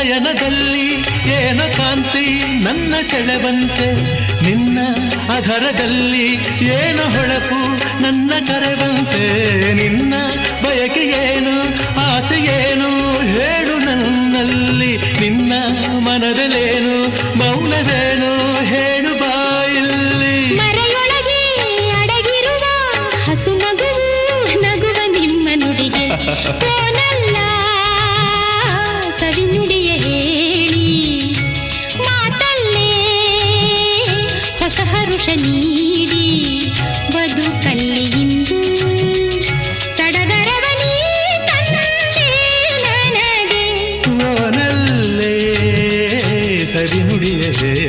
ನಯನದಲ್ಲಿ ಏನ ಕಾಂತಿ ನನ್ನ ಸೆಳೆವಂತೆ, ನಿನ್ನ ಅಧರದಲ್ಲಿ ಏನ ಹೊಳಪು ನನ್ನ ಕರೆವಂತೆ, ನಿನ್ನ ಬಯಕೆ ಏನು ಆಸೆ ಏನು ಹೇಳು ನನ್ನಲ್ಲಿ, ನಿನ್ನ ಮನದಲ್ಲೇನು ಮೌನವೇನು ಹೇಳು ಬಾಯಲ್ಲಿ. ಮರೆಯೊಳಗೆ ಅಡಗಿರುವ ಹಸು ನಗುವು ನಗುವ ನಿಮ್ಮ ನುಡಿಗೆ ಕೋನಲ್ಲ ಸವಿ ನುಡಿಯ ಹೇಳಿ, ಮಾತಲ್ಲೇ ಹೊಸ ಹರುಷ ನೀಡಿ ಬದುಕಲ್ಲಿ ಇಂದು ಸಡಗರವ ನೀ ತಂದೆ ನನಗೆ. ಕೋನಲ್ಲೇ ಸವಿ ನುಡಿಯ ಹೇಳಿ